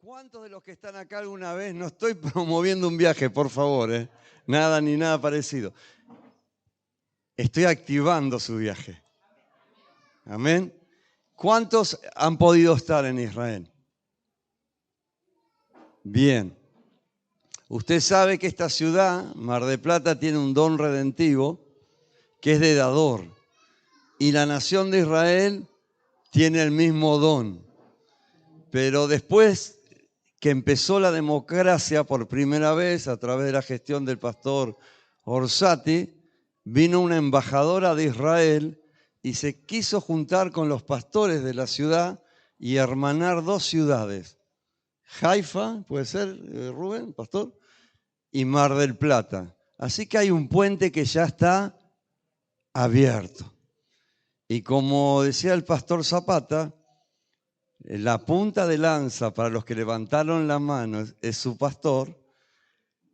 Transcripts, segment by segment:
¿Cuántos de los que están acá alguna vez, no estoy promoviendo un viaje, por favor, nada ni nada parecido. Estoy activando su viaje. Amén. ¿Cuántos han podido estar en Israel? Bien. Usted sabe que esta ciudad, Mar del Plata, tiene un don redentivo que es de dador. Y la nación de Israel tiene el mismo don. Pero después que empezó la democracia por primera vez a través de la gestión del pastor Orsatti, vino una embajadora de Israel y se quiso juntar con los pastores de la ciudad y hermanar dos ciudades. Haifa, puede ser, Rubén, pastor, y Mar del Plata. Así que hay un puente que ya está abierto. Y como decía el pastor Zapata, la punta de lanza para los que levantaron la mano es su pastor.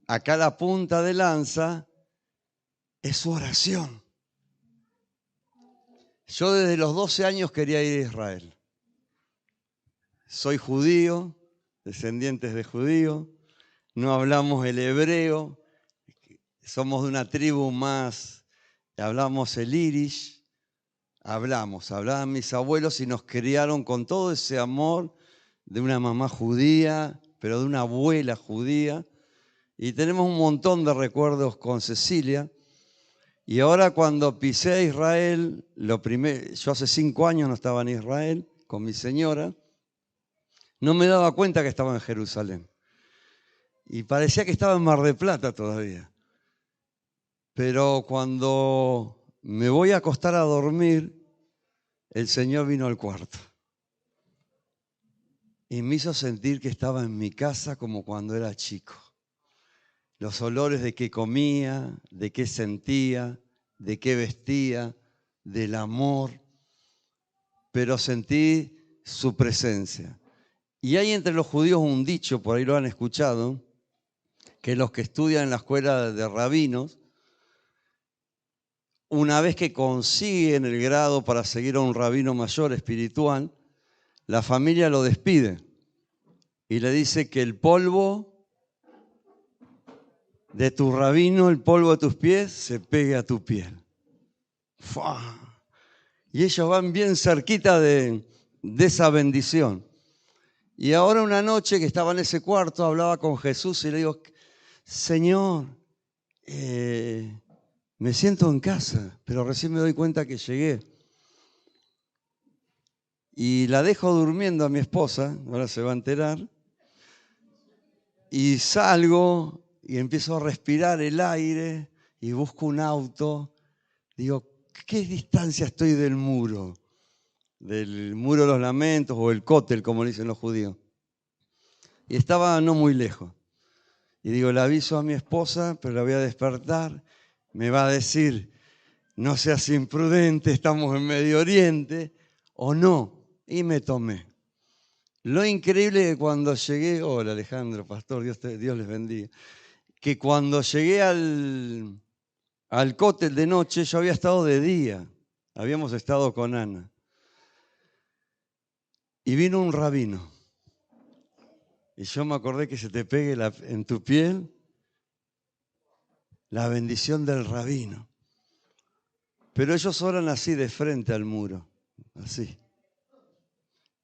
Acá la punta de lanza es su oración. Yo desde los 12 años quería ir a Israel. Soy judío, descendientes de judíos, no hablamos el hebreo, somos de una tribu más, hablamos el irish, hablaban mis abuelos y nos criaron con todo ese amor de una mamá judía, pero de una abuela judía, y tenemos un montón de recuerdos con Cecilia. Y ahora cuando pisé a Israel, yo hace 5 años no estaba en Israel con mi señora, no me daba cuenta que estaba en Jerusalén. Y parecía que estaba en Mar del Plata todavía. Pero cuando me voy a acostar a dormir, el Señor vino al cuarto. Y me hizo sentir que estaba en mi casa como cuando era chico. Los olores de qué comía, de qué sentía, de qué vestía, del amor. Pero sentí su presencia. Y hay entre los judíos un dicho, por ahí lo han escuchado, que los que estudian en la escuela de rabinos, una vez que consiguen el grado para seguir a un rabino mayor espiritual, la familia lo despide y le dice que el polvo de tu rabino, el polvo de tus pies, se pegue a tu piel. ¡Fua! Y ellos van bien cerquita de esa bendición. Y ahora una noche que estaba en ese cuarto, hablaba con Jesús y le digo, Señor, me siento en casa, pero recién me doy cuenta que llegué. Y la dejo durmiendo a mi esposa, ahora se va a enterar, y salgo y empiezo a respirar el aire y busco un auto. Digo, ¿qué distancia estoy del muro? Del muro de los lamentos o el cótel, como le dicen los judíos. Y estaba no muy lejos. Y digo, le aviso a mi esposa, pero la voy a despertar. Me va a decir, no seas imprudente, estamos en Medio Oriente, o no. Y me tomé. Lo increíble que cuando llegué, hola Alejandro, pastor, Dios les bendiga, que cuando llegué al cótel de noche, yo había estado de día, habíamos estado con Ana. Y vino un rabino. Y yo me acordé que se te pegue en tu piel la bendición del rabino. Pero ellos oran así de frente al muro, así.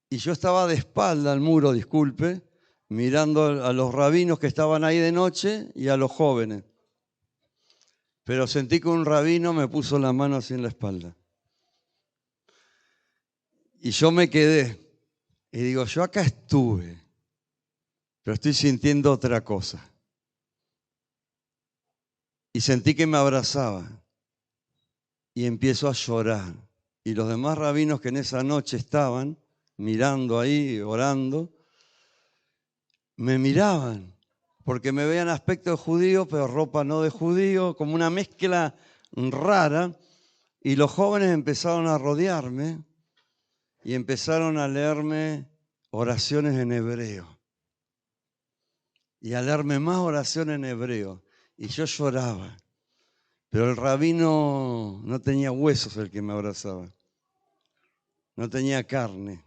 Y yo estaba de espalda al muro, disculpe, mirando a los rabinos que estaban ahí de noche y a los jóvenes. Pero sentí que un rabino me puso la mano así en la espalda. Y yo me quedé. Y digo, yo acá estuve, pero estoy sintiendo otra cosa. Y sentí que me abrazaba. Y empiezo a llorar. Y los demás rabinos que en esa noche estaban mirando ahí, orando, me miraban, porque me veían aspecto de judío, pero ropa no de judío, como una mezcla rara. Y los jóvenes empezaron a rodearme y empezaron a leerme oraciones en hebreo. Y a leerme más oraciones en hebreo. Y yo lloraba. Pero el rabino no tenía huesos el que me abrazaba. No tenía carne.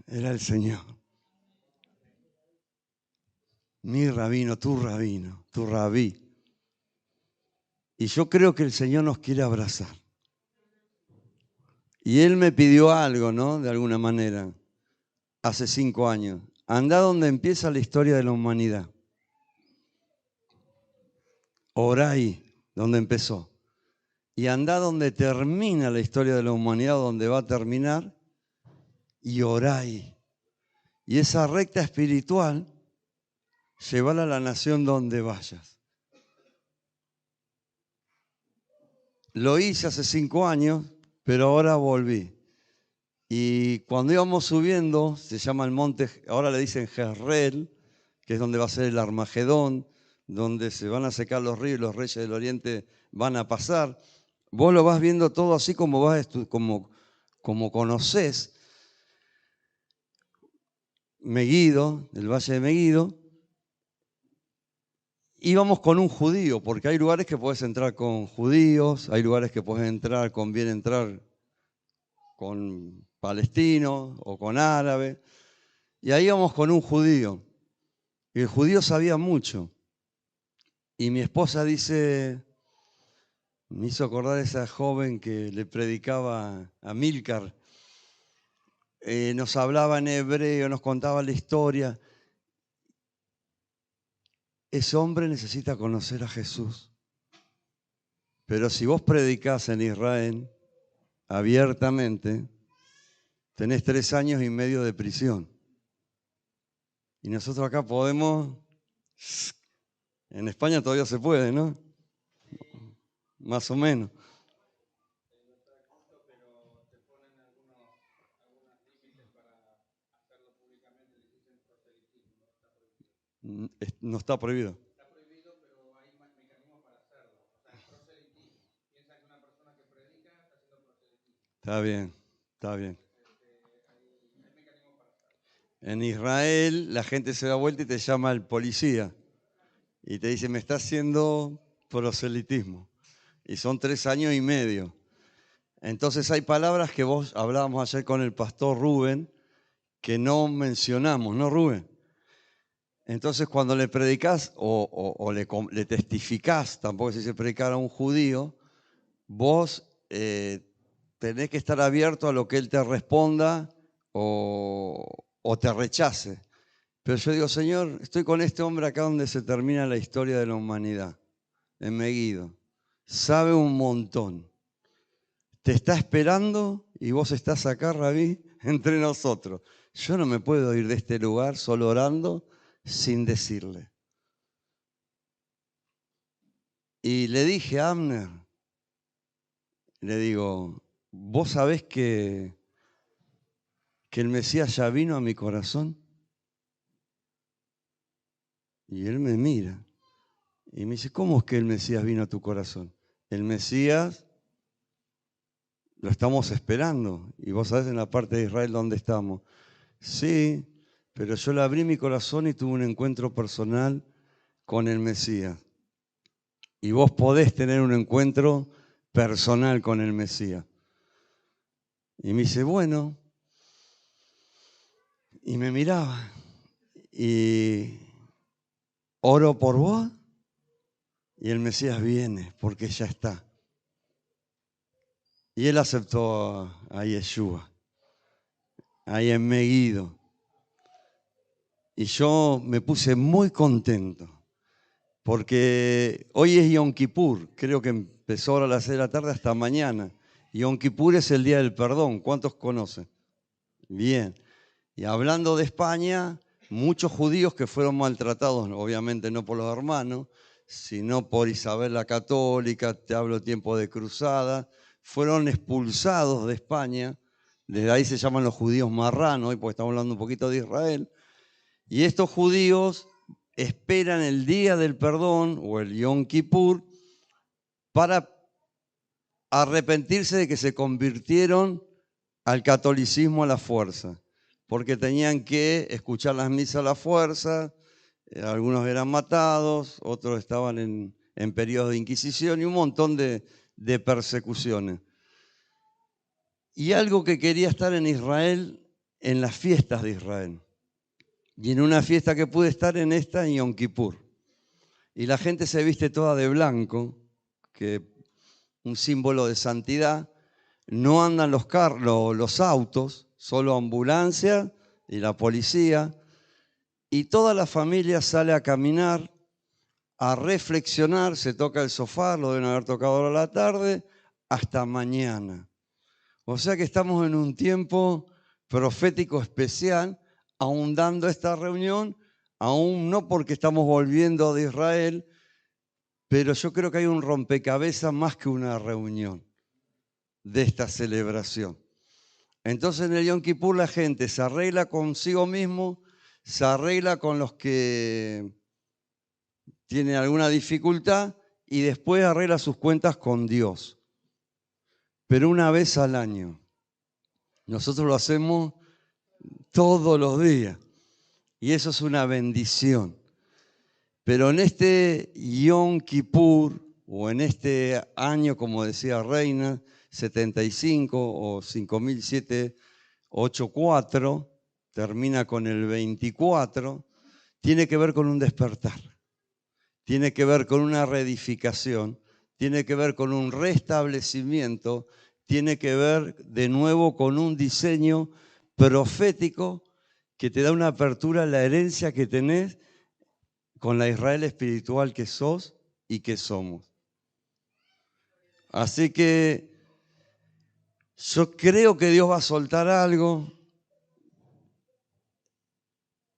Era el Señor. mi rabino, tu rabí. Y yo creo que el Señor nos quiere abrazar. Y Él me pidió algo, ¿no? De alguna manera, hace 5 años. Anda donde empieza la historia de la humanidad. Orá ahí, donde empezó. Y anda donde termina la historia de la humanidad, donde va a terminar. Y orá ahí. Y esa recta espiritual, llévala a la nación donde vayas. Lo hice hace 5 años, pero ahora volví. Y cuando íbamos subiendo, se llama el monte, ahora le dicen Jezreel, que es donde va a ser el Armagedón, donde se van a secar los ríos y los reyes del oriente van a pasar. Vos lo vas viendo todo así como como conocés Megiddo, el valle de Megiddo. Íbamos con un judío, porque hay lugares que podés entrar con judíos, hay lugares que podés entrar, conviene entrar con palestinos o con árabes. Y ahí íbamos con un judío. Y el judío sabía mucho. Y mi esposa dice, me hizo acordar a esa joven que le predicaba a Milcar. Nos hablaba en hebreo, nos contaba la historia. Ese hombre necesita conocer a Jesús. Pero si vos predicás en Israel abiertamente, tenés 3 años y medio de prisión. Y nosotros acá podemos, en España todavía se puede, ¿no? Más o menos. No está prohibido. Está prohibido, pero hay mecanismos para hacerlo. O sea, es proselitismo. Piensa que una persona que predica está haciendo proselitismo. Está bien, está bien. Hay mecanismos para hacerlo. En Israel la gente se da vuelta y te llama al policía y te dice, me está haciendo proselitismo. Y son 3 años y medio. Entonces hay palabras que vos hablábamos ayer con el pastor Rubén que no mencionamos, ¿no, Rubén? Entonces cuando le predicás o le testificás, tampoco se dice predicar a un judío, vos tenés que estar abierto a lo que él te responda o te rechace. Pero yo digo, Señor, estoy con este hombre acá donde se termina la historia de la humanidad, en Megiddo. Sabe un montón. Te está esperando y vos estás acá, Rabí, entre nosotros. Yo no me puedo ir de este lugar solo orando sin decirle. Y le dije a Abner, le digo, ¿vos sabés que el Mesías ya vino a mi corazón? Y él me mira y me dice, ¿cómo es que el Mesías vino a tu corazón? El Mesías lo estamos esperando. Y vos sabés en la parte de Israel dónde estamos. Sí, pero yo le abrí mi corazón y tuve un encuentro personal con el Mesías. Y vos podés tener un encuentro personal con el Mesías. Y me dice, bueno, y me miraba, y oro por vos, y el Mesías viene, porque ya está. Y él aceptó a Yeshua, ahí en Megiddo. Y yo me puse muy contento, porque hoy es Yom Kippur, creo que empezó ahora a las 6 de la tarde hasta mañana. Yom Kippur es el día del perdón, ¿cuántos conocen? Bien. Y hablando de España, muchos judíos que fueron maltratados, obviamente no por los hermanos, sino por Isabel la Católica, te hablo tiempo de cruzada, fueron expulsados de España. Desde ahí se llaman los judíos marranos, hoy porque estamos hablando un poquito de Israel. Y estos judíos esperan el día del perdón o el Yom Kippur para arrepentirse de que se convirtieron al catolicismo a la fuerza, porque tenían que escuchar las misas a la fuerza, algunos eran matados, otros estaban en periodos de inquisición y un montón de persecuciones. Y algo que quería estar en Israel, en las fiestas de Israel. Y en una fiesta que pude estar en esta, en Yom Kippur. Y la gente se viste toda de blanco, que un símbolo de santidad. No andan los autos, solo ambulancia y la policía. Y toda la familia sale a caminar, a reflexionar, se toca el sofá, lo deben haber tocado ahora a la tarde, hasta mañana. O sea que estamos en un tiempo profético especial, aún dando esta reunión, aún no porque estamos volviendo de Israel, pero yo creo que hay un rompecabezas más que una reunión de esta celebración. Entonces en el Yom Kippur la gente se arregla consigo mismo, se arregla con los que tienen alguna dificultad y después arregla sus cuentas con Dios. Pero una vez al año. Nosotros lo hacemos todos los días y eso es una bendición. Pero en este Yom Kippur o en este año, como decía Reina, 75 o 5784, termina con el 24, tiene que ver con un despertar, tiene que ver con una reedificación, tiene que ver con un restablecimiento, tiene que ver de nuevo con un diseño profético que te da una apertura a la herencia que tenés con la Israel espiritual que sos y que somos. Así que yo creo que Dios va a soltar algo.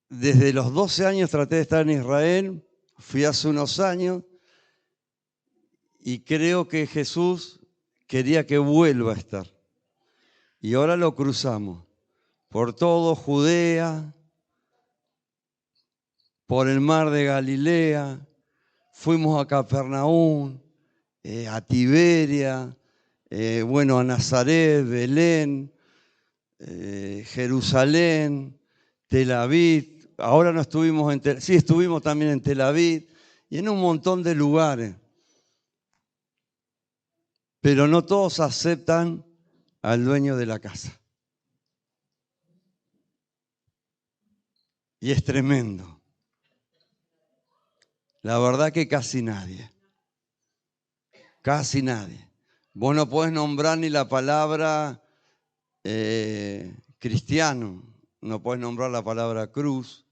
Desde los 12 años traté de estar en Israel, fui hace unos años y creo que Jesús quería que vuelva a estar. Y ahora lo cruzamos por todo Judea, por el mar de Galilea, fuimos a Capernaum, a Tiberia, a Nazaret, Belén, Jerusalén, Tel Aviv. Ahora no estuvimos estuvimos también en Tel Aviv y en un montón de lugares. Pero no todos aceptan al dueño de la casa. Y es tremendo. La verdad que casi nadie. Casi nadie. Vos no podés nombrar ni la palabra cristiano, no podés nombrar la palabra cruz,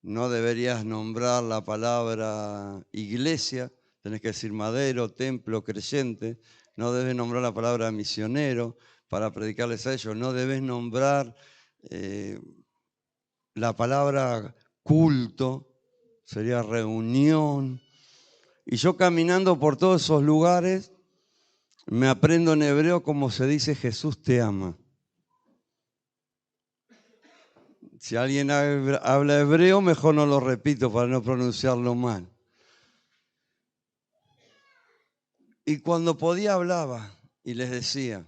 no deberías nombrar la palabra iglesia, tenés que decir madero, templo, creyente, no debes nombrar la palabra misionero para predicarles a ellos, no debes nombrar la palabra culto, sería reunión. Y yo caminando por todos esos lugares, me aprendo en hebreo como se dice Jesús te ama. Si alguien habla hebreo, mejor no lo repito para no pronunciarlo mal. Y cuando podía hablaba y les decía,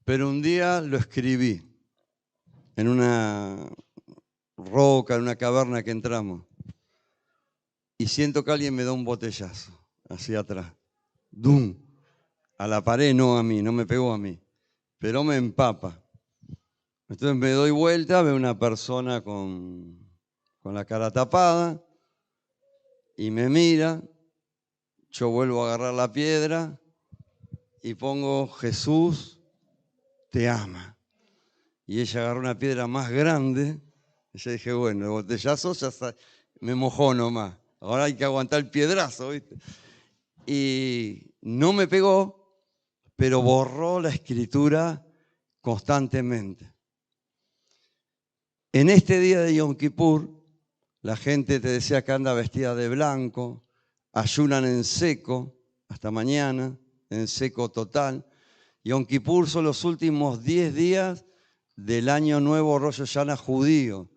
pero un día lo escribí en una roca, en una caverna que entramos, y siento que alguien me da un botellazo hacia atrás. ¡Dum! A la pared, no a mí, no me pegó a mí, pero me empapa. Entonces me doy vuelta, veo una persona con la cara tapada y me mira, yo vuelvo a agarrar la piedra y pongo Jesús te ama. Y ella agarró una piedra más grande y yo dije, bueno, el botellazo ya me mojó nomás, ahora hay que aguantar el piedrazo, ¿viste? Y no me pegó, pero borró la escritura constantemente. En este día de Yom Kippur, la gente te decía que anda vestida de blanco, ayunan en seco hasta mañana, en seco total. Yom Kippur son los últimos 10 días del año nuevo Rosh Hashanah judío.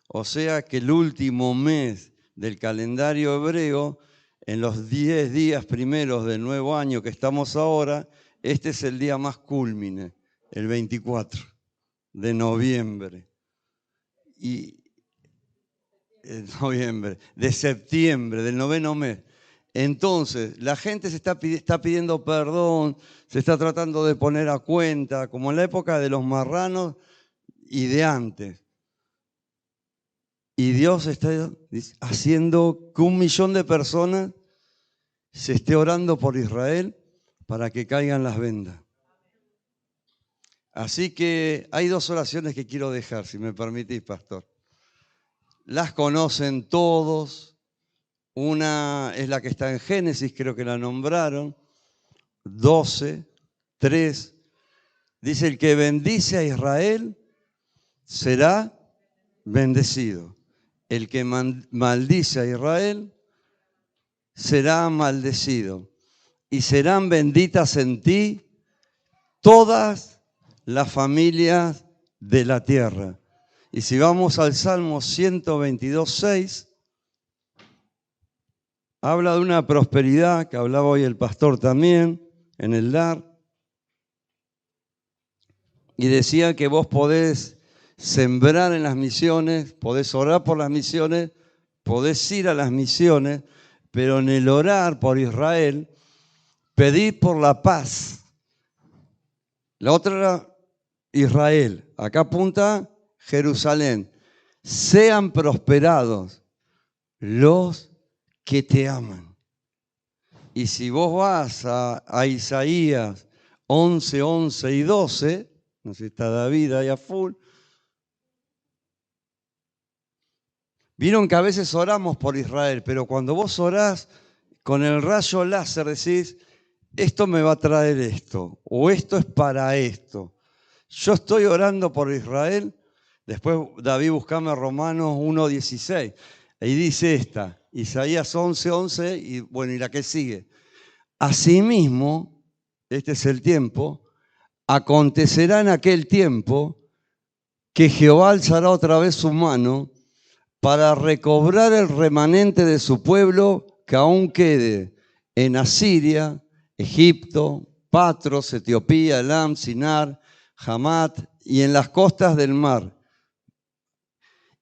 O sea que el último mes del calendario hebreo, en los 10 días primeros del nuevo año que estamos ahora, este es el día más cúlmine, el 24 de noviembre. De septiembre, del noveno mes. Entonces, la gente se está pidiendo perdón, se está tratando de poner a cuenta, como en la época de los marranos y de antes. Y Dios está haciendo que 1 millón de personas se esté orando por Israel para que caigan las vendas. Así que hay 2 oraciones que quiero dejar, si me permitís, pastor. Las conocen todos. Una es la que está en Génesis, creo que la nombraron. 12, 3. Dice: el que bendice a Israel será bendecido. El que maldice a Israel será maldecido. Y serán benditas en ti todas las familias de la tierra. Y si vamos al Salmo 122:6, habla de una prosperidad que hablaba hoy el pastor también en el dar. Y decía que vos podés sembrar en las misiones, podés orar por las misiones, podés ir a las misiones, pero en el orar por Israel, pedid por la paz. La otra era Israel. Acá apunta Jerusalén. Sean prosperados los que te aman. Y si vos vas a Isaías 11, 11 y 12, no sé si está David ahí a full, vieron que a veces oramos por Israel, pero cuando vos orás con el rayo láser decís: esto me va a traer esto, o esto es para esto. Yo estoy orando por Israel. Después, David, buscame Romanos 1:16. Ahí dice esta, Isaías 11:11, y bueno, y la que sigue. Asimismo, este es el tiempo, acontecerá en aquel tiempo que Jehová alzará otra vez su mano para recobrar el remanente de su pueblo que aún quede en Asiria, Egipto, Patros, Etiopía, Elam, Sinar, Hamat y en las costas del mar.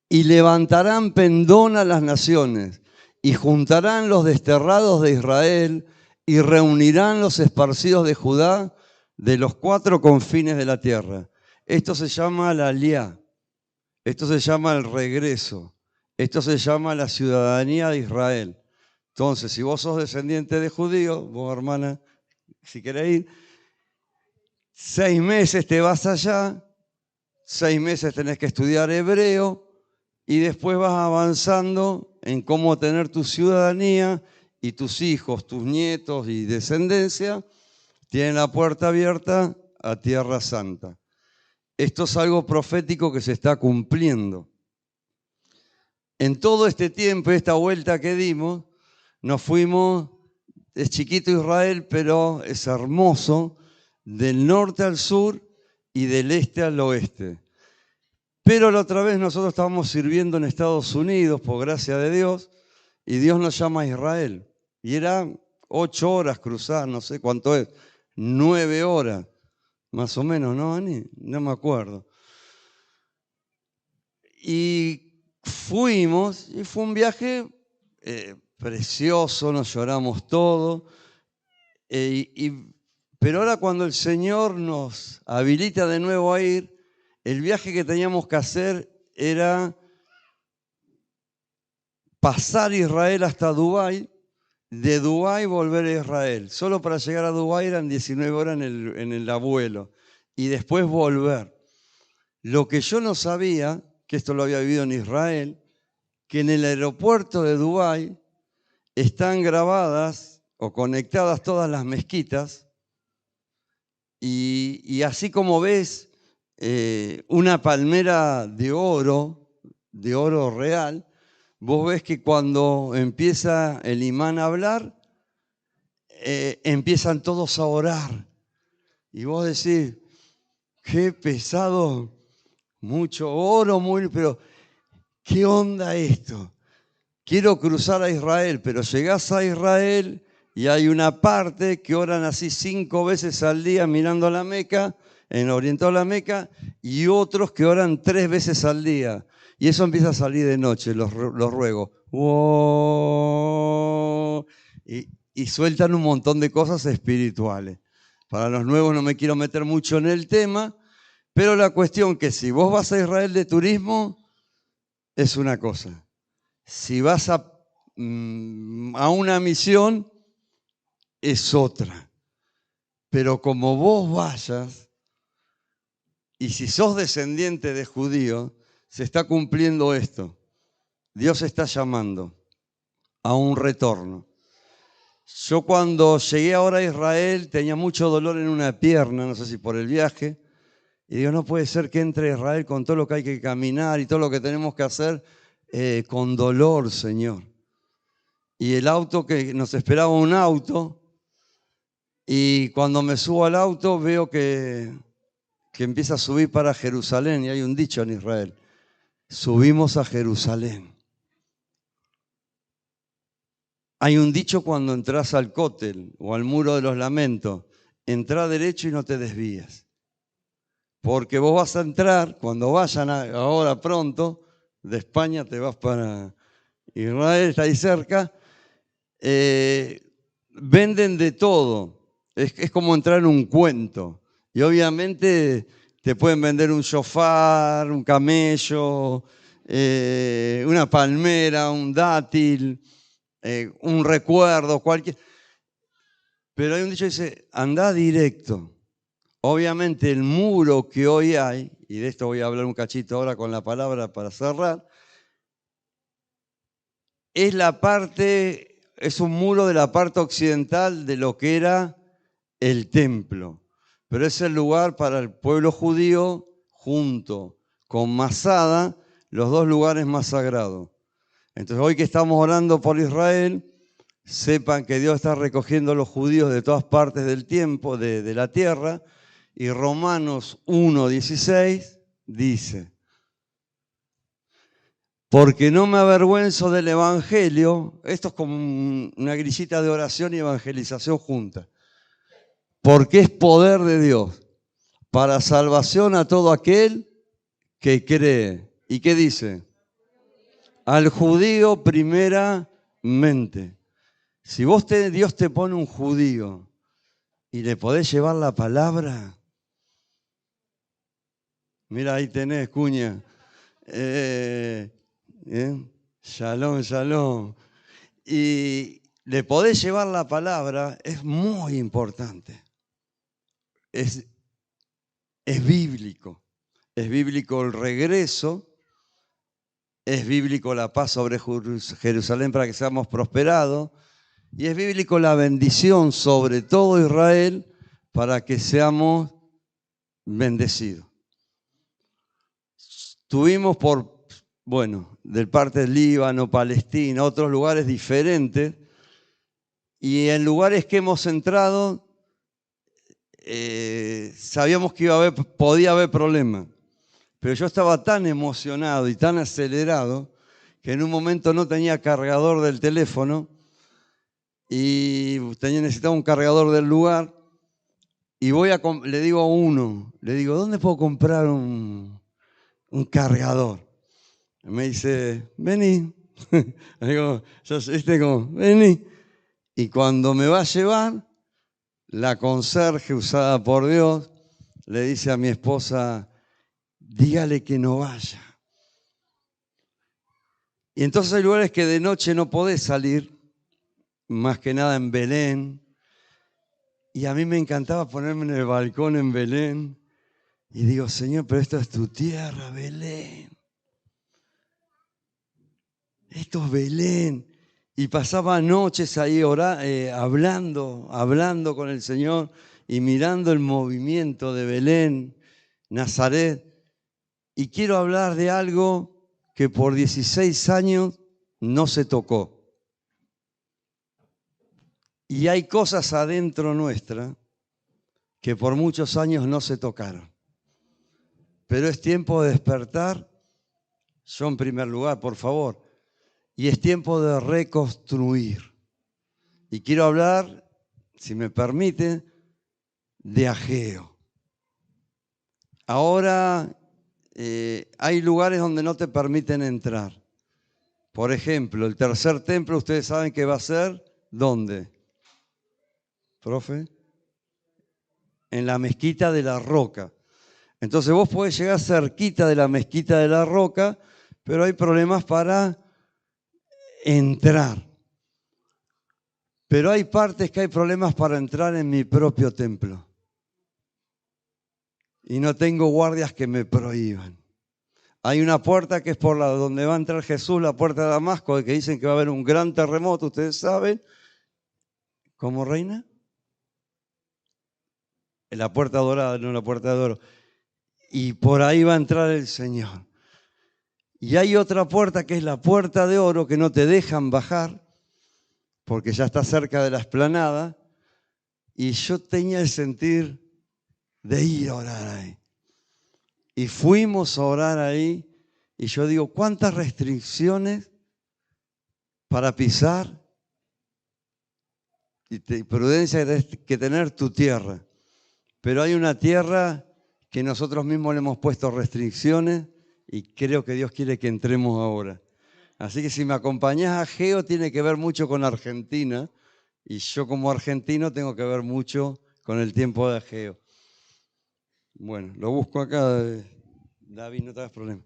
Y levantarán pendón a las naciones y juntarán los desterrados de Israel y reunirán los esparcidos de Judá de los 4 confines de la tierra. Esto se llama la aliá, esto se llama el regreso, esto se llama la ciudadanía de Israel. Entonces, si vos sos descendiente de judíos, vos, hermana, si querés ir, 6 meses te vas allá, 6 meses tenés que estudiar hebreo y después vas avanzando en cómo tener tu ciudadanía, y tus hijos, tus nietos y descendencia tienen la puerta abierta a Tierra Santa. Esto es algo profético que se está cumpliendo. En todo este tiempo, esta vuelta que dimos, nos fuimos, es chiquito Israel, pero es hermoso, del norte al sur y del este al oeste. Pero la otra vez nosotros estábamos sirviendo en Estados Unidos, por gracia de Dios, y Dios nos llama a Israel. Y eran 8 horas cruzar, no sé cuánto es, 9 horas, más o menos, ¿no, Ani? No me acuerdo. Y fuimos, y fue un viaje precioso, nos lloramos todo. Pero ahora cuando el Señor nos habilita de nuevo a ir, el viaje que teníamos que hacer era pasar Israel hasta Dubái, de Dubái volver a Israel. Solo para llegar a Dubái eran 19 horas en el abuelo y después volver. Lo que yo no sabía, que esto lo había vivido en Israel, que en el aeropuerto de Dubái están grabadas o conectadas todas las mezquitas y así como ves una palmera de oro real, vos ves que cuando empieza el imán a hablar, empiezan todos a orar. Y vos decís, qué pesado, mucho oro, pero ¿qué onda esto? Quiero cruzar a Israel, pero llegás a Israel y hay una parte que oran así 5 veces al día mirando a la Meca, en orientado a la Meca, y otros que oran 3 veces al día. Y eso empieza a salir de noche, los ruegos. ¡Wow! Y sueltan un montón de cosas espirituales. Para los nuevos no me quiero meter mucho en el tema, pero la cuestión que si vos vas a Israel de turismo, es una cosa. Si vas a una misión, es otra. Pero como vos vayas, y si sos descendiente de judíos, se está cumpliendo esto. Dios está llamando a un retorno. Yo cuando llegué ahora a Israel tenía mucho dolor en una pierna, no sé si por el viaje, y digo, no puede ser que entre a Israel con todo lo que hay que caminar y todo lo que tenemos que hacer con dolor, Señor. Y el auto, que nos esperaba un auto, y cuando me subo al auto veo que empieza a subir para Jerusalén, y hay un dicho en Israel, subimos a Jerusalén. Hay un dicho cuando entras al cótel o al muro de los lamentos, entrá derecho y no te desvías. Porque vos vas a entrar, cuando vayan ahora pronto, de España te vas para Israel, está ahí cerca, venden de todo. Es como entrar en un cuento. Y obviamente te pueden vender un shofar, un camello, una palmera, un dátil, un recuerdo, cualquier. Pero hay un dicho que dice, andá directo. Obviamente el muro que hoy hay, y de esto voy a hablar un cachito ahora con la palabra para cerrar, es un muro de la parte occidental de lo que era el templo. Pero es el lugar para el pueblo judío, junto con Masada, los dos lugares más sagrados. Entonces hoy que estamos orando por Israel, sepan que Dios está recogiendo a los judíos de todas partes del tiempo, de la tierra, y Romanos 1:16 dice, porque no me avergüenzo del evangelio, esto es como una grillita de oración y evangelización junta, porque es poder de Dios para salvación a todo aquel que cree. ¿Y qué dice? Al judío primeramente. Si Dios te pone un judío y le podés llevar la palabra, mira ahí tenés, cuña, shalom, shalom, y le podés llevar la palabra, es muy importante. Es bíblico. Es bíblico el regreso, es bíblico la paz sobre Jerusalén para que seamos prosperados, y es bíblico la bendición sobre todo Israel para que seamos bendecidos. Tuvimos del parte del Líbano, Palestina, otros lugares diferentes, y en lugares que hemos entrado, sabíamos que podía haber problemas. Pero yo estaba tan emocionado y tan acelerado que en un momento no tenía cargador del teléfono y necesitaba un cargador del lugar. Y le digo a uno, ¿dónde puedo comprar un cargador? Y me dice, vení. Le digo, vení. Y cuando me va a llevar, la conserje usada por Dios le dice a mi esposa, dígale que no vaya. Y entonces hay lugares que de noche no podés salir, más que nada en Belén. Y a mí me encantaba ponerme en el balcón en Belén. Y digo, Señor, pero esta es tu tierra, Belén. Esto es Belén. Y pasaba noches ahí hablando con el Señor y mirando el movimiento de Belén, Nazaret. Y quiero hablar de algo que por 16 años no se tocó. Y hay cosas adentro nuestra que por muchos años no se tocaron. Pero es tiempo de despertar, yo en primer lugar, por favor, y es tiempo de reconstruir. Y quiero hablar, si me permite, de Ageo. Ahora hay lugares donde no te permiten entrar. Por ejemplo, el tercer templo, ustedes saben que va a ser, ¿dónde? ¿Profe? En la mezquita de la Roca. Entonces vos podés llegar cerquita de la mezquita de la Roca, pero hay problemas para entrar. Pero hay partes que hay problemas para entrar en mi propio templo. Y no tengo guardias que me prohíban. Hay una puerta que es por la donde va a entrar Jesús, la puerta de Damasco, que dicen que va a haber un gran terremoto, ustedes saben. ¿Cómo, reina? La puerta dorada, no la puerta de oro. Y por ahí va a entrar el Señor. Y hay otra puerta que es la puerta de oro, que no te dejan bajar, porque ya está cerca de la explanada. Y yo tenía el sentir de ir a orar ahí. Y fuimos a orar ahí. Y yo digo, ¿cuántas restricciones para pisar? Y prudencia que tener tu tierra. Pero hay una tierra que nosotros mismos le hemos puesto restricciones y creo que Dios quiere que entremos ahora. Así que si me acompañás a Ageo, tiene que ver mucho con Argentina y yo como argentino tengo que ver mucho con el tiempo de Ageo. Bueno, lo busco acá, David, no te hagas problema.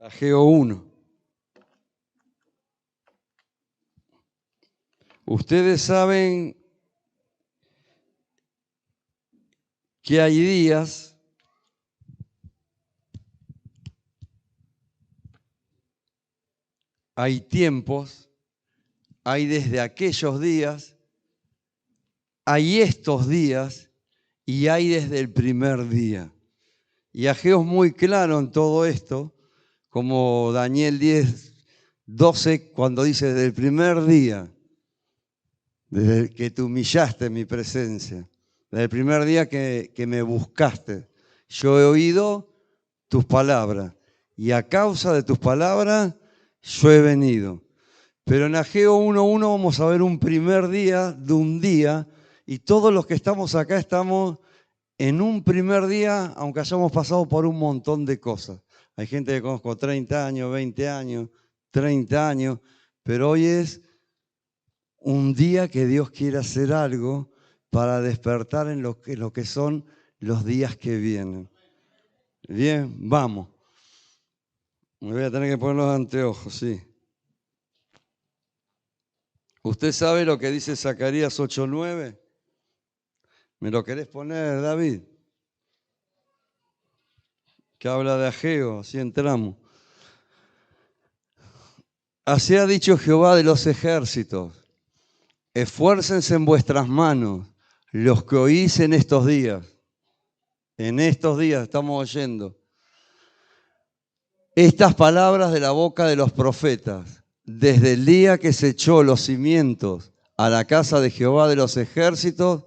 Ageo 1. Ustedes saben que hay días hay tiempos, hay desde aquellos días, hay estos días y hay desde el primer día. Y Ageo es muy claro en todo esto, como Daniel 10:12, cuando dice, desde el primer día, desde que te humillaste en mi presencia, desde el primer día que me buscaste, yo he oído tus palabras y a causa de tus palabras yo he venido. Pero en Ageo 1:1 vamos a ver un primer día de un día y todos los que estamos acá estamos en un primer día, aunque hayamos pasado por un montón de cosas. Hay gente que conozco 30 años, 20 años, 30 años, pero hoy es un día que Dios quiere hacer algo para despertar en lo que son los días que vienen. Bien, vamos. Me voy a tener que poner los anteojos, sí. ¿Usted sabe lo que dice Zacarías 8:9? ¿Me lo querés poner, David? Que habla de Ageo, así entramos. Así ha dicho Jehová de los ejércitos. Esfuércense en vuestras manos, los que oís en estos días. En estos días estamos oyendo estas palabras de la boca de los profetas. Desde el día que se echó los cimientos a la casa de Jehová de los ejércitos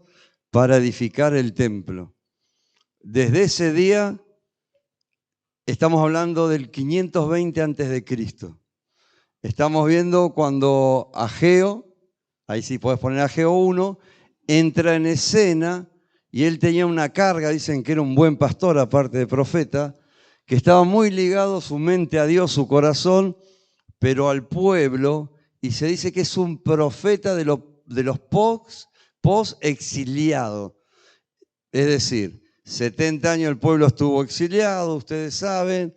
para edificar el templo. Desde ese día, estamos hablando del 520 a.C. Estamos viendo cuando Ageo, ahí sí puedes poner Ageo 1, entra en escena y él tenía una carga, dicen que era un buen pastor, aparte de profeta, que estaba muy ligado su mente a Dios, su corazón, pero al pueblo, y se dice que es un profeta de los post-exiliados. Es decir, 70 años el pueblo estuvo exiliado, ustedes saben,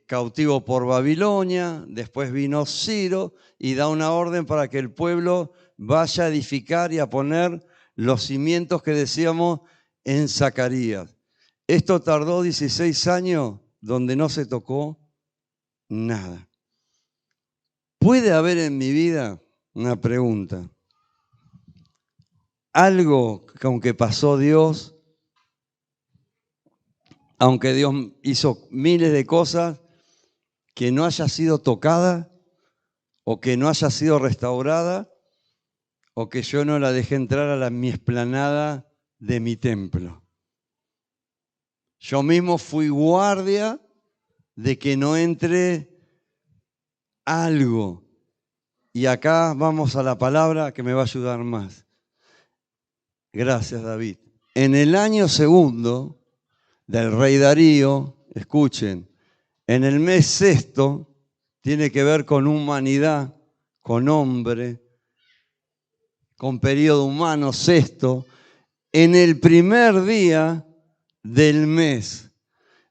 cautivo por Babilonia, después vino Ciro y da una orden para que el pueblo vaya a edificar y a poner los cimientos que decíamos en Zacarías. Esto tardó 16 años donde no se tocó nada. ¿Puede haber en mi vida una pregunta? Algo que aunque pasó Dios, aunque Dios hizo miles de cosas, que no haya sido tocada o que no haya sido restaurada o que yo no la dejé entrar a mi explanada de mi templo. Yo mismo fui guardia de que no entre algo. Y acá vamos a la palabra que me va a ayudar más. Gracias, David. En el año segundo del rey Darío, escuchen, en el mes sexto, tiene que ver con humanidad, con hombre, con periodo humano, sexto, en el primer día del mes.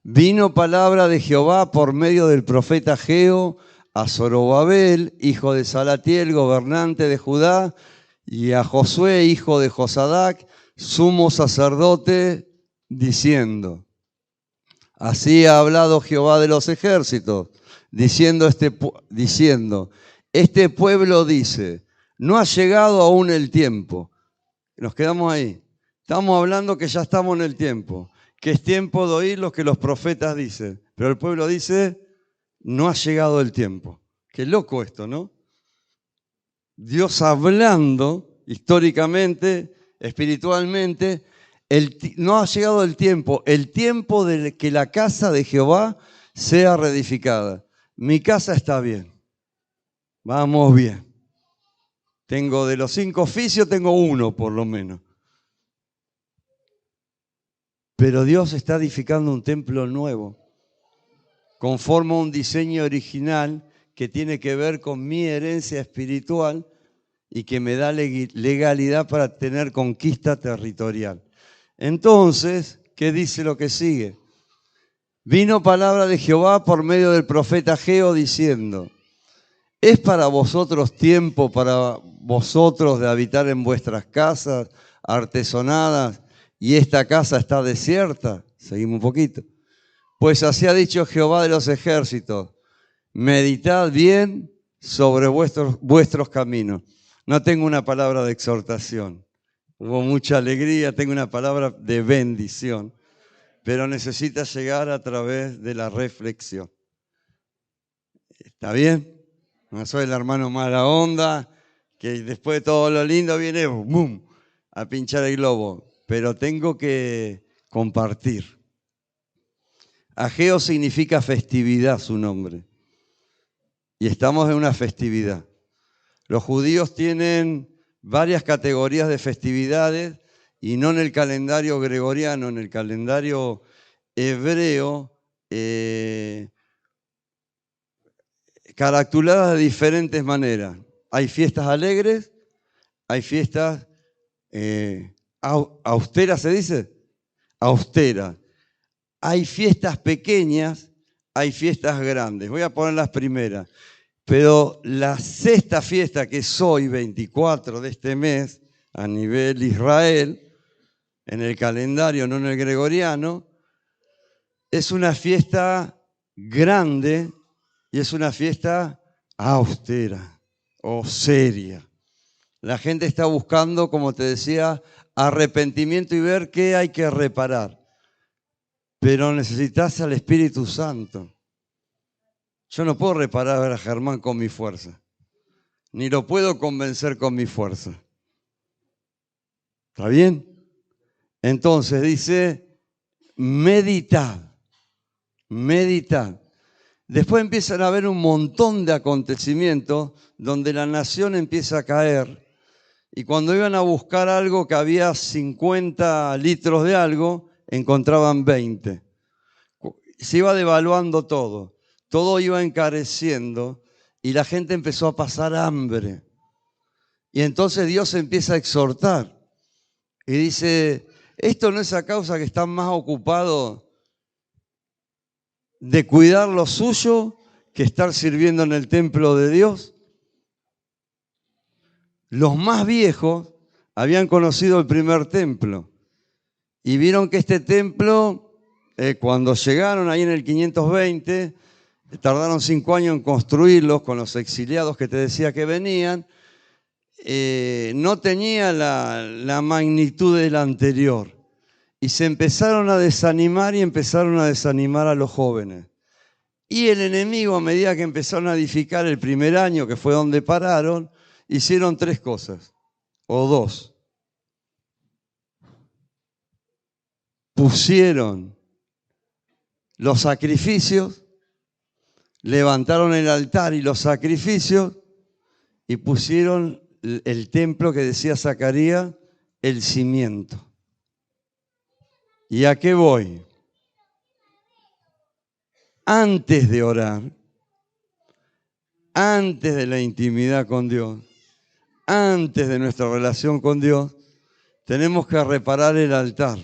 Vino palabra de Jehová por medio del profeta Ageo a Zorobabel, hijo de Salatiel, gobernante de Judá, y a Josué, hijo de Josadac, sumo sacerdote, diciendo: así ha hablado Jehová de los ejércitos, diciendo, este pueblo dice, no ha llegado aún el tiempo. Nos quedamos ahí. Estamos hablando que ya estamos en el tiempo, que es tiempo de oír lo que los profetas dicen. Pero el pueblo dice, no ha llegado el tiempo. Qué loco esto, ¿no? Dios hablando históricamente, espiritualmente, no ha llegado el tiempo de que la casa de Jehová sea reedificada. Mi casa está bien, vamos bien. Tengo de los 5 oficios, tengo uno por lo menos. Pero Dios está edificando un templo nuevo, conforme a un diseño original que tiene que ver con mi herencia espiritual y que me da legalidad para tener conquista territorial. Entonces, ¿qué dice lo que sigue? Vino palabra de Jehová por medio del profeta Ageo diciendo: ¿es para vosotros tiempo para vosotros de habitar en vuestras casas artesonadas y esta casa está desierta? Seguimos un poquito. Pues así ha dicho Jehová de los ejércitos: meditad bien sobre vuestros caminos. No tengo una palabra de exhortación. Hubo mucha alegría, tengo una palabra de bendición. Pero necesita llegar a través de la reflexión. ¿Está bien? No soy el hermano mala onda, que después de todo lo lindo viene ¡bum!, a pinchar el globo. Pero tengo que compartir. Ageo significa festividad, su nombre. Y estamos en una festividad. Los judíos tienen varias categorías de festividades y no en el calendario gregoriano, en el calendario hebreo, caracterizadas de diferentes maneras. Hay fiestas alegres, hay fiestas austeras, ¿se dice? Austeras. Hay fiestas pequeñas, hay fiestas grandes. Voy a poner las primeras. Pero la sexta fiesta, que es hoy, 24 de este mes, a nivel Israel, en el calendario, no en el gregoriano, es una fiesta grande y es una fiesta austera o seria. La gente está buscando, como te decía, arrepentimiento y ver qué hay que reparar. Pero necesitas al Espíritu Santo. Yo no puedo reparar a Germán con mi fuerza, ni lo puedo convencer con mi fuerza. ¿Está bien? Entonces dice, meditad, meditad. Después empiezan a haber un montón de acontecimientos donde la nación empieza a caer. Y cuando iban a buscar algo que había 50 litros de algo, encontraban 20. Se iba devaluando todo. Todo iba encareciendo y la gente empezó a pasar hambre. Y entonces Dios empieza a exhortar y dice, esto no es a causa que están más ocupados de cuidar lo suyo que estar sirviendo en el templo de Dios. Los más viejos habían conocido el primer templo y vieron que este templo, cuando llegaron ahí en el 520, tardaron 5 años en construirlos con los exiliados que te decía que venían, no tenía la magnitud del anterior. Y se empezaron a desanimar y empezaron a desanimar a los jóvenes. Y el enemigo, a medida que empezaron a edificar el primer año, que fue donde pararon, hicieron 3 cosas, o 2. Pusieron los sacrificios, levantaron el altar y los sacrificios y pusieron el templo que decía Zacarías, el cimiento. ¿Y a qué voy? Antes de orar, antes de la intimidad con Dios, antes de nuestra relación con Dios, tenemos que reparar el altar.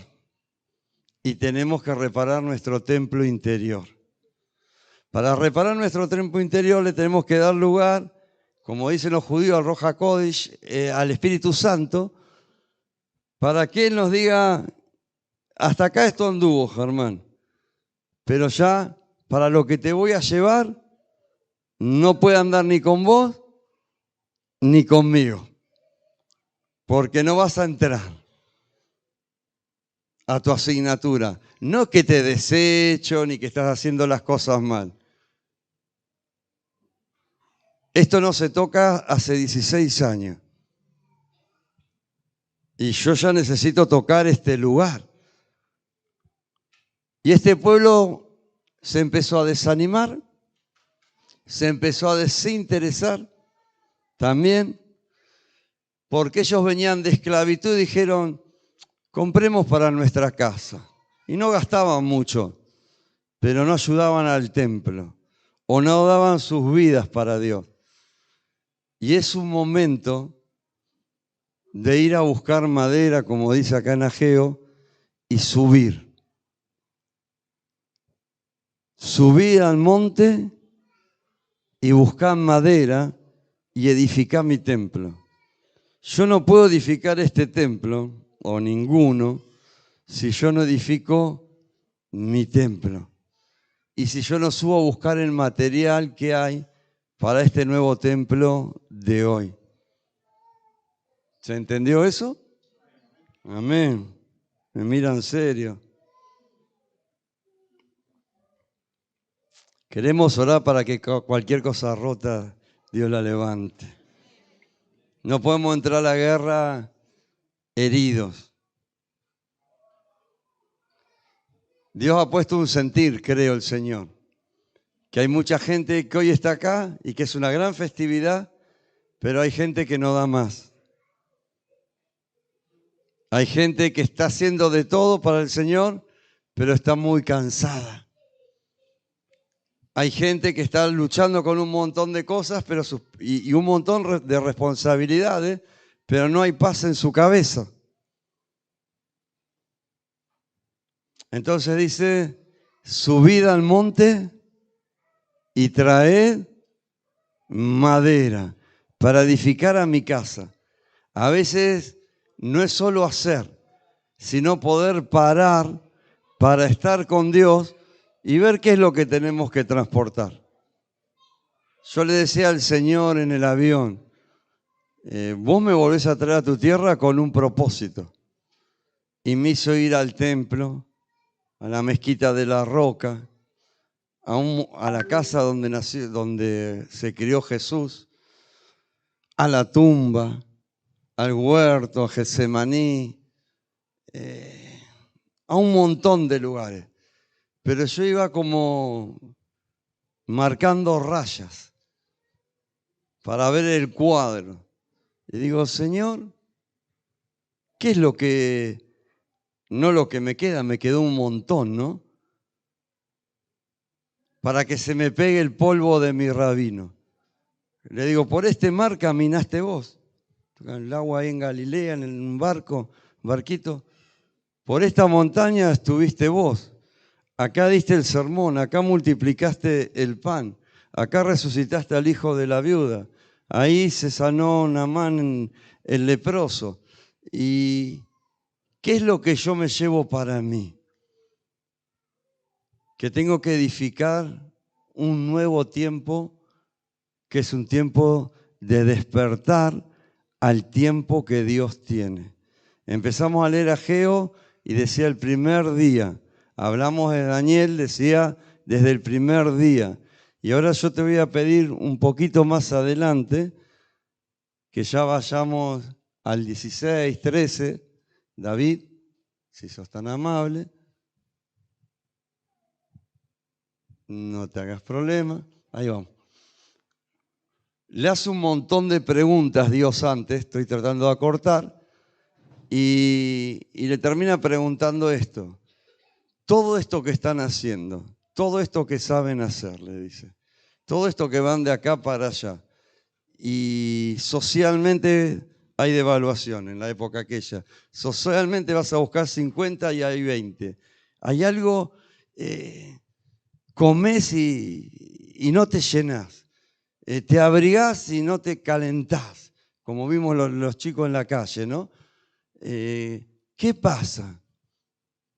y tenemos que reparar nuestro templo interior. Para reparar nuestro templo interior le tenemos que dar lugar, como dicen los judíos, al Ruach HaKodesh, al Espíritu Santo, para que Él nos diga, hasta acá esto anduvo, Germán, pero ya para lo que te voy a llevar, no puede andar ni con vos ni conmigo, porque no vas a entrar a tu asignatura. No que te desecho ni que estás haciendo las cosas mal. Esto no se toca hace 16 años. Y yo ya necesito tocar este lugar. Y este pueblo se empezó a desanimar, se empezó a desinteresar también, porque ellos venían de esclavitud y dijeron, compremos para nuestra casa. Y no gastaban mucho, pero no ayudaban al templo o no daban sus vidas para Dios. Y es un momento de ir a buscar madera, como dice acá en Ageo, y subir. Subir al monte y buscar madera y edificar mi templo. Yo no puedo edificar este templo, o ninguno, si yo no edifico mi templo. Y si yo no subo a buscar el material que hay para este nuevo templo de hoy. ¿Se entendió eso? Amén. Me miran serio. Queremos orar para que cualquier cosa rota Dios la levante. No podemos entrar a la guerra heridos. Dios ha puesto un sentir, creo el Señor, que hay mucha gente que hoy está acá y que es una gran festividad, pero hay gente que no da más. Hay gente que está haciendo de todo para el Señor, pero está muy cansada. Hay gente que está luchando con un montón de cosas y un montón de responsabilidades, pero no hay paz en su cabeza. Entonces dice, subid al monte y traed madera para edificar a mi casa. A veces no es solo hacer, sino poder parar para estar con Dios y ver qué es lo que tenemos que transportar. Yo le decía al Señor en el avión, vos me volvés a traer a tu tierra con un propósito. Y me hizo ir al templo, a la mezquita de la Roca, a la casa donde se crió Jesús, a la tumba, al huerto, a Getsemaní, a un montón de lugares. Pero yo iba como marcando rayas para ver el cuadro. Y digo, Señor, ¿qué es lo que, no lo que me quedó un montón, ¿no? Para que se me pegue el polvo de mi rabino. Le digo, por este mar caminaste vos. En el agua ahí en Galilea, en un barquito. Por esta montaña estuviste vos. Acá diste el sermón, acá multiplicaste el pan. Acá resucitaste al hijo de la viuda. Ahí se sanó Naamán, el leproso. ¿Y qué es lo que yo me llevo para mí? Que tengo que edificar un nuevo tiempo, que es un tiempo de despertar al tiempo que Dios tiene. Empezamos a leer Ageo y decía el primer día. Hablamos de Daniel, decía desde el primer día. Y ahora yo te voy a pedir un poquito más adelante que ya vayamos al 16, 13. David, si sos tan amable, no te hagas problema. Ahí vamos. Le hace un montón de preguntas Dios antes, estoy tratando de acortar, y le termina preguntando esto. Todo esto que están haciendo, todo esto que saben hacer, le dice. Todo esto que van de acá para allá. Y socialmente hay devaluación en la época aquella. Socialmente vas a buscar 50 y hay 20. Hay algo, comes y no te llenas. Te abrigás y no te calentás, como vimos los chicos en la calle, ¿no? ¿Qué pasa?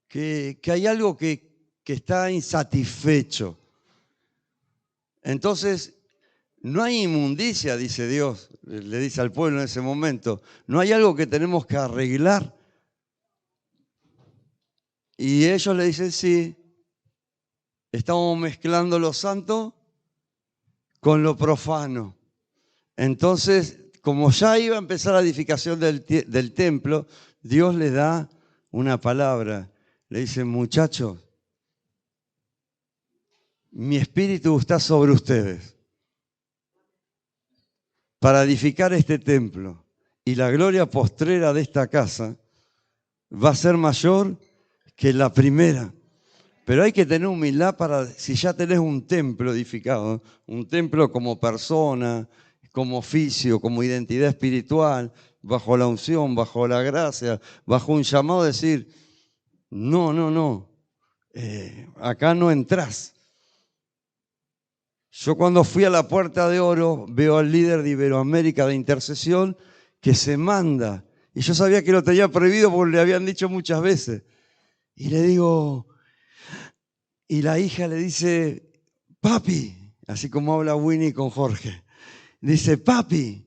Que hay algo que está insatisfecho. Entonces, no hay inmundicia, dice Dios, le dice al pueblo en ese momento. No hay algo que tenemos que arreglar. Y ellos le dicen, sí, estamos mezclando lo santo con lo profano. Entonces, como ya iba a empezar la edificación del templo, Dios les da una palabra. Le dice, muchachos, mi espíritu está sobre ustedes para edificar este templo. Y la gloria postrera de esta casa va a ser mayor que la primera. Pero hay que tener humildad para, si ya tenés un templo edificado, un templo como persona, como oficio, como identidad espiritual, bajo la unción, bajo la gracia, bajo un llamado, decir, no, acá no entrás. Yo cuando fui a la Puerta de Oro, veo al líder de Iberoamérica de intercesión que se manda. Y yo sabía que lo tenía prohibido porque le habían dicho muchas veces. Y le digo, y la hija le dice, papi, así como habla Winnie con Jorge, dice, papi,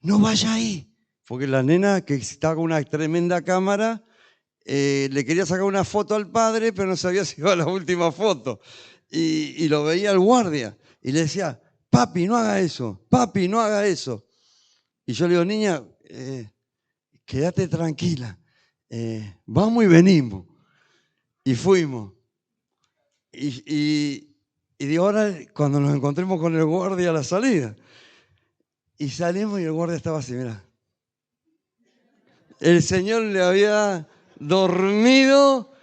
no vaya ahí. Porque la nena, que estaba con una tremenda cámara, le quería sacar una foto al padre, pero no sabía si iba a la última foto. Y lo veía el guardia. Y le decía, papi, no haga eso, papi, no haga eso. Y yo le digo, niña, quédate tranquila, vamos y venimos. Y fuimos. Y digo, ahora cuando nos encontremos con el guardia a la salida. Y salimos y el guardia estaba así, mira. El señor le había dormido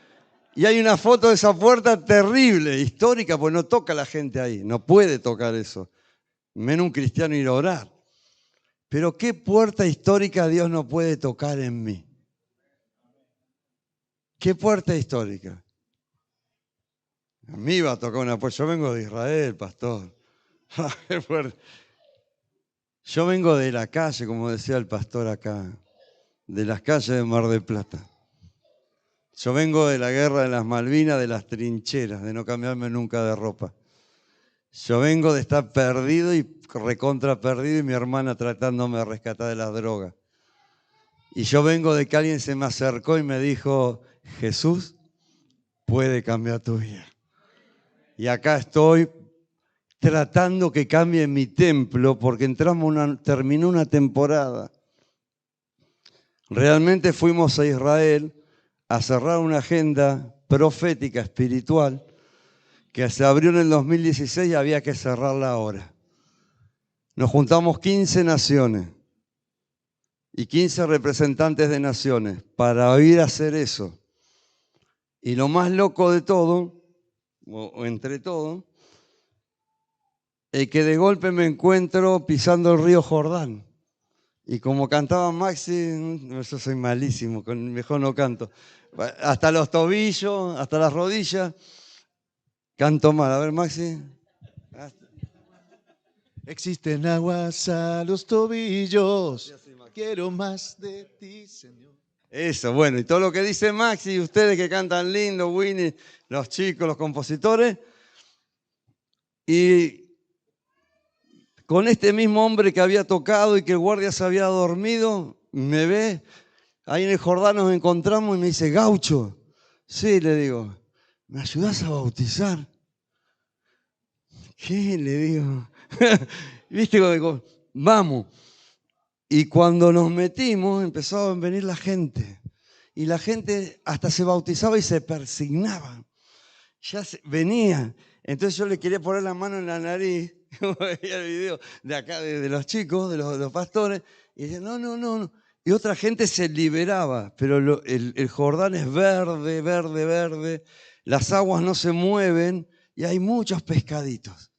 y hay una foto de esa puerta terrible, histórica, pues no toca la gente ahí, no puede tocar eso. Menos un cristiano ir a orar. Pero ¿qué puerta histórica Dios no puede tocar en mí? ¿Qué puerta histórica? A mí va a tocar una puerta. Yo vengo de Israel, pastor. Yo vengo de la calle, como decía el pastor acá, de las calles de Mar del Plata. Yo vengo de la guerra de las Malvinas, de las trincheras, de no cambiarme nunca de ropa. Yo vengo de estar perdido y recontra perdido y mi hermana tratándome de rescatar de las drogas. Y yo vengo de que alguien se me acercó y me dijo, Jesús puede cambiar tu vida. Y acá estoy tratando que cambie mi templo porque terminó una temporada. Realmente fuimos a Israel a cerrar una agenda profética, espiritual, que se abrió en el 2016 y había que cerrarla ahora. Nos juntamos 15 naciones y 15 representantes de naciones para ir a hacer eso. Y lo más loco de todo, o entre todo, es que de golpe me encuentro pisando el río Jordán. Y como cantaba Maxi, yo soy malísimo, mejor no canto. Hasta los tobillos, hasta las rodillas, canto mal. A ver, Maxi. Existen aguas a los tobillos, quiero más de ti, Señor. Eso, bueno, y todo lo que dice Maxi, ustedes que cantan lindo, Winnie, los chicos, los compositores. Y con este mismo hombre que había tocado y que el guardia se había dormido, me ve, ahí en el Jordán nos encontramos y me dice, Gaucho, sí, le digo, ¿me ayudás a bautizar? ¿Qué? Le digo, viste, vamos. Y cuando nos metimos, empezó a venir la gente. Y la gente hasta se bautizaba y se persignaba. Ya venía. Entonces yo le quería poner la mano en la nariz, como veía el video de acá, de los chicos, de los pastores, y decía, no. Y otra gente se liberaba, pero el Jordán es verde, verde, verde, las aguas no se mueven y hay muchos pescaditos.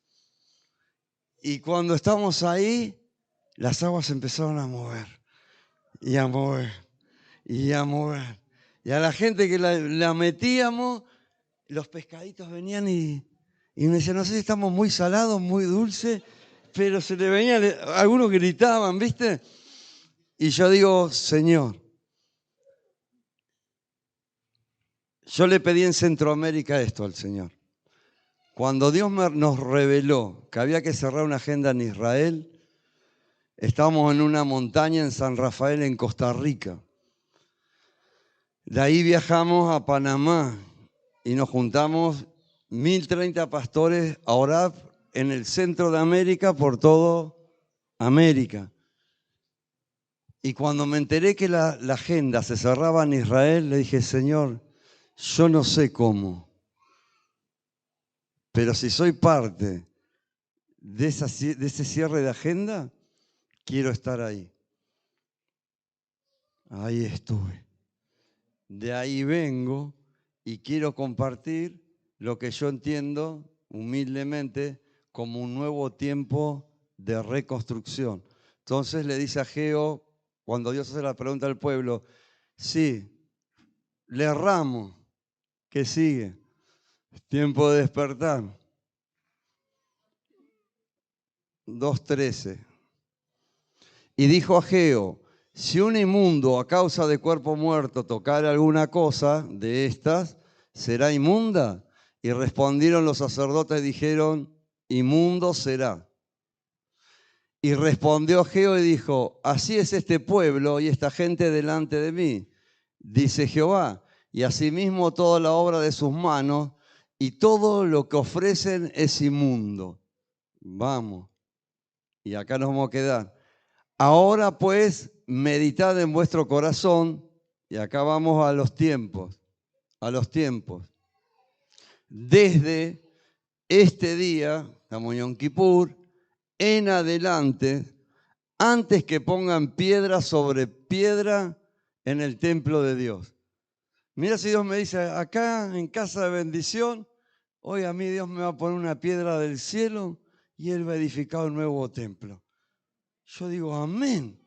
Y cuando estamos ahí, las aguas empezaron a mover, y a mover, y a mover. Y a la gente que la metíamos, los pescaditos venían y me decían, no sé si estamos muy salados, muy dulces, pero se le venían, algunos gritaban, ¿viste? Y yo digo, Señor, yo le pedí en Centroamérica esto al Señor. Cuando Dios nos reveló que había que cerrar una agenda en Israel, estábamos en una montaña en San Rafael, en Costa Rica. De ahí viajamos a Panamá y nos juntamos 1030 pastores a orar en el centro de América por todo América. Y cuando me enteré que la agenda se cerraba en Israel, le dije, Señor, yo no sé cómo, pero si soy parte de ese cierre de agenda, quiero estar ahí. Ahí estuve. De ahí vengo y quiero compartir lo que yo entiendo humildemente como un nuevo tiempo de reconstrucción. Entonces le dice a Ageo, cuando Dios hace la pregunta al pueblo, sí, le erramos, ¿qué sigue? Tiempo de despertar. 2:13. Y dijo Ageo, si un inmundo a causa de cuerpo muerto tocare alguna cosa de estas, ¿será inmunda? Y respondieron los sacerdotes y dijeron, inmundo será. Y respondió Ageo y dijo, así es este pueblo y esta gente delante de mí, dice Jehová, y asimismo toda la obra de sus manos, y todo lo que ofrecen es inmundo. Vamos, y acá nos vamos a quedar. Ahora pues, meditad en vuestro corazón, y acá vamos a los tiempos, Desde este día, estamos en Yom Kippur, en adelante, antes que pongan piedra sobre piedra en el templo de Dios. Mira si Dios me dice, acá en casa de bendición, hoy a mí Dios me va a poner una piedra del cielo y Él va a edificar un nuevo templo. Yo digo, amén.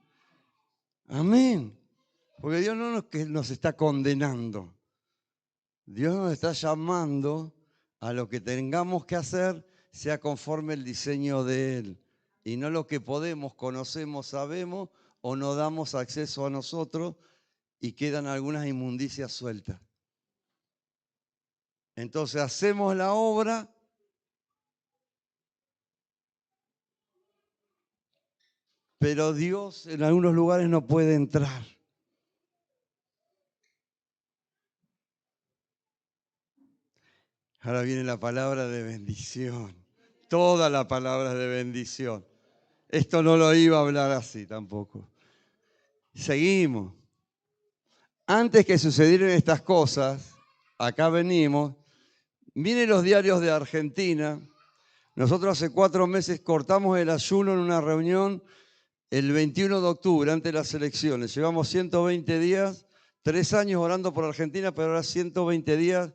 Amén. Porque Dios no nos está condenando. Dios nos está llamando a lo que tengamos que hacer sea conforme el diseño de Él. Y no lo que podemos, conocemos, sabemos o no damos acceso a nosotros y quedan algunas inmundicias sueltas. Entonces hacemos la obra, pero Dios en algunos lugares no puede entrar. Ahora viene la palabra de bendición. Toda la palabra de bendición. Esto no lo iba a hablar así tampoco. Seguimos. Antes que sucedieran estas cosas, acá venimos. Miren los diarios de Argentina. Nosotros hace 4 meses cortamos el ayuno en una reunión el 21 de octubre, antes de las elecciones. Llevamos 120 días, 3 años orando por Argentina, pero ahora 120 días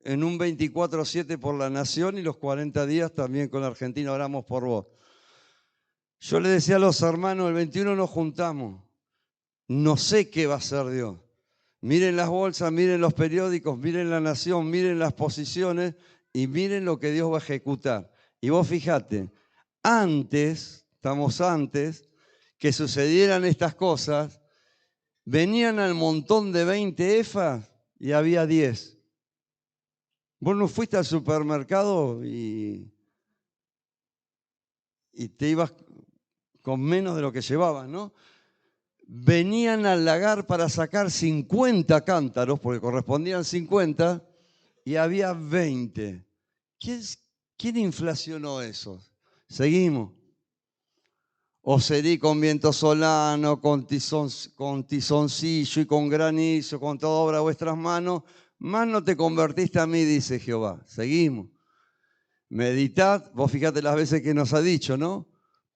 en un 24/7 por la nación y los 40 días también con Argentina oramos por vos. Yo le decía a los hermanos, el 21 nos juntamos. No sé qué va a hacer Dios. Miren las bolsas, miren los periódicos, miren la nación, miren las posiciones y miren lo que Dios va a ejecutar. Y vos fíjate, estamos antes que sucedieran estas cosas, venían al montón de 20 efas y había 10. Vos no fuiste al supermercado y te ibas con menos de lo que llevabas, ¿no? Venían al lagar para sacar 50 cántaros, porque correspondían 50, y había 20. ¿Quién inflacionó eso? Seguimos. Oserí con viento solano, con tizoncillo y con granizo, con toda obra de vuestras manos, más no te convertiste a mí, dice Jehová. Seguimos. Meditad, vos fíjate las veces que nos ha dicho, ¿no?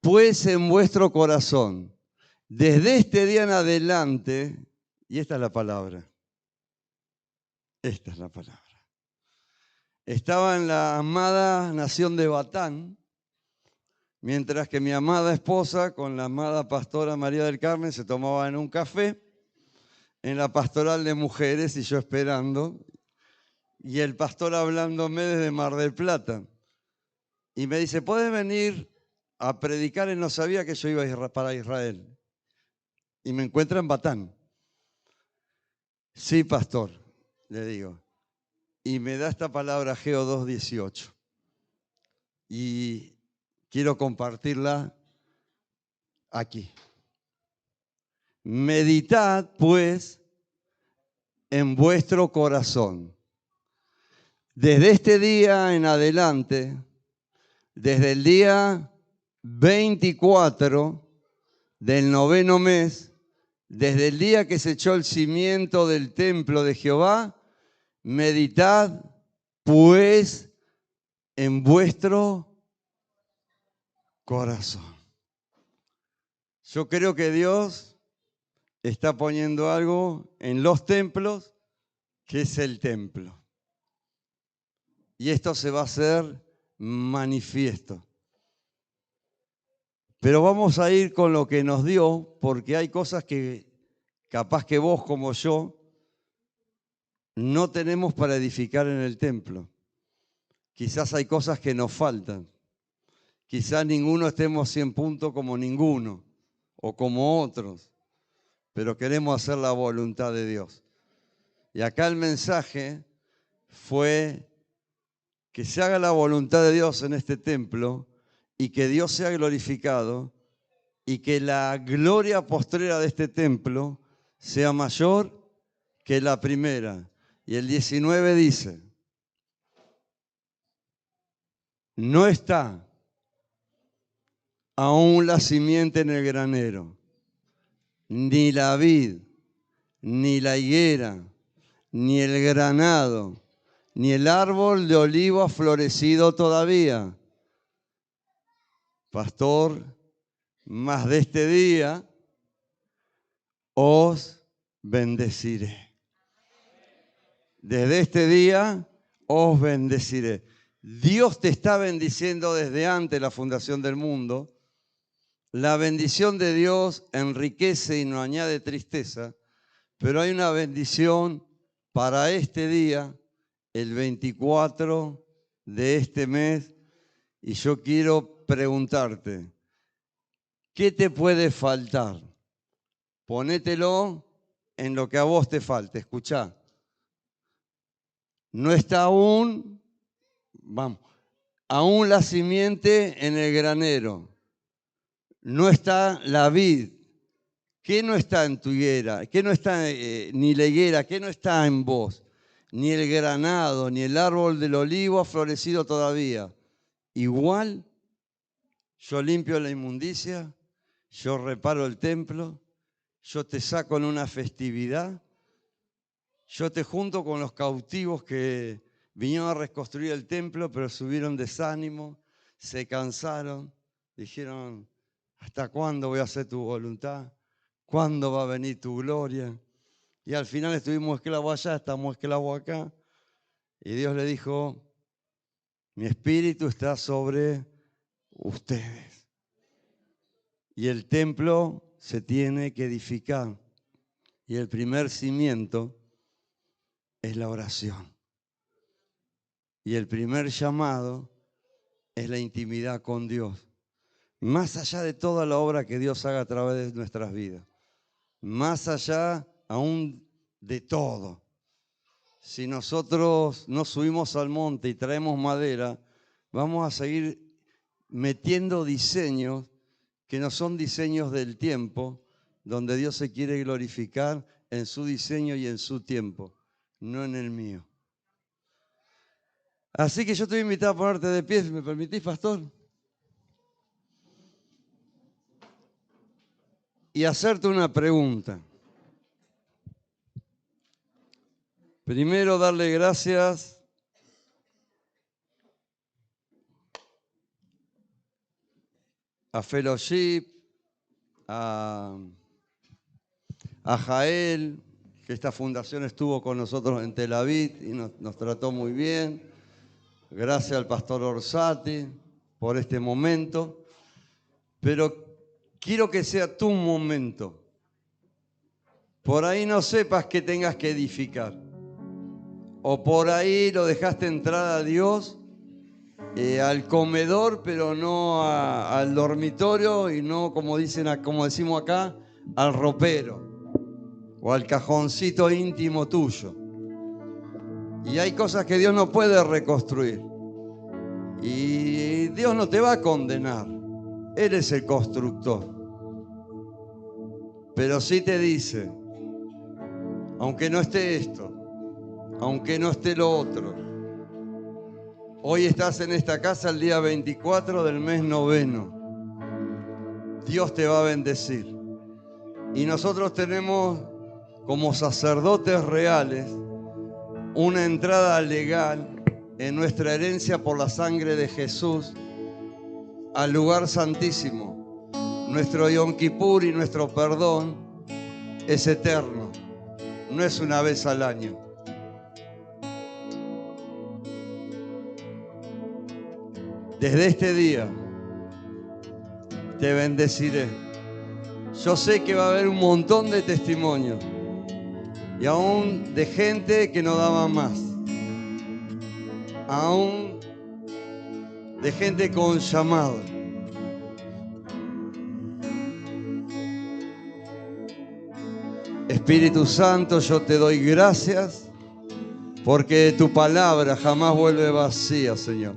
Pues en vuestro corazón, desde este día en adelante, y esta es la palabra, estaba en la amada nación de Batán, mientras que mi amada esposa con la amada pastora María del Carmen se tomaban un café en la pastoral de mujeres y yo esperando, y el pastor hablándome desde Mar del Plata. Y me dice, ¿puedes venir a predicar? Él no sabía que yo iba para Israel. Y me encuentra en Batán. Sí, pastor, le digo. Y me da esta palabra Ageo 2:18. Y quiero compartirla aquí. Meditad, pues, en vuestro corazón. Desde este día en adelante, desde el día 24 del 9º mes, desde el día que se echó el cimiento del templo de Jehová, meditad, pues, en vuestro corazón. Yo creo que Dios está poniendo algo en los templos, que es el templo. Y esto se va a hacer manifiesto. Pero vamos a ir con lo que nos dio, porque hay cosas que capaz que vos como yo no tenemos para edificar en el templo. Quizás hay cosas que nos faltan. Quizás ninguno estemos 100 puntos como ninguno o como otros, pero queremos hacer la voluntad de Dios. Y acá el mensaje fue que se haga la voluntad de Dios en este templo y que Dios sea glorificado y que la gloria postrera de este templo sea mayor que la primera. Y el 19 dice, no está aún la simiente en el granero, ni la vid, ni la higuera, ni el granado, ni el árbol de olivo ha florecido todavía. Pastor, mas de este día os bendeciré. Desde este día os bendeciré. Dios te está bendiciendo desde antes de la fundación del mundo. La bendición de Dios enriquece y no añade tristeza, pero hay una bendición para este día, el 24 de este mes, y yo quiero preguntarte, ¿qué te puede faltar? Ponételo en lo que a vos te falte. Escuchá. No está aún, aún la simiente en el granero. No está la vid. ¿Qué no está en tu higuera? ¿Qué no está ni la higuera? ¿Qué no está en vos? Ni el granado, ni el árbol del olivo ha florecido todavía. Igual, yo limpio la inmundicia, yo reparo el templo, yo te saco en una festividad, yo te junto con los cautivos que vinieron a reconstruir el templo, pero subieron desánimo, se cansaron, dijeron, ¿hasta cuándo voy a hacer tu voluntad? ¿Cuándo va a venir tu gloria? Y al final estuvimos esclavos allá, estamos esclavos acá. Y Dios le dijo, mi espíritu está sobre ustedes. Y el templo se tiene que edificar. Y el primer cimiento es la oración. Y el primer llamado es la intimidad con Dios. Más allá de toda la obra que Dios haga a través de nuestras vidas. Más allá aún de todo. Si nosotros no subimos al monte y traemos madera, vamos a seguir metiendo diseños que no son diseños del tiempo, donde Dios se quiere glorificar en su diseño y en su tiempo, no en el mío. Así que yo te voy a invitar a ponerte de pie, si me permitís, pastor. Y hacerte una pregunta. Primero, darle gracias a Fellowship, a Jael, que esta fundación estuvo con nosotros en Tel Aviv y nos trató muy bien. Gracias al pastor Orsatti por este momento. Pero quiero que sea tu momento. Por ahí no sepas que tengas que edificar. O por ahí lo dejaste entrar a Dios al comedor, pero no al dormitorio y no, como decimos acá, al ropero o al cajoncito íntimo tuyo. Y hay cosas que Dios no puede reconstruir. Y Dios no te va a condenar. Él es el constructor. Pero sí te dice, aunque no esté esto, aunque no esté lo otro, hoy estás en esta casa el día 24 del mes noveno. Dios te va a bendecir. Y nosotros tenemos, como sacerdotes reales, una entrada legal en nuestra herencia por la sangre de Jesús al lugar santísimo. Nuestro Yom Kippur y nuestro perdón es eterno, no es una vez al año. Desde este día te bendeciré. Yo sé que va a haber un montón de testimonios y aún de gente que no daba más, aún de gente con llamado. Espíritu Santo, yo te doy gracias porque tu palabra jamás vuelve vacía, Señor.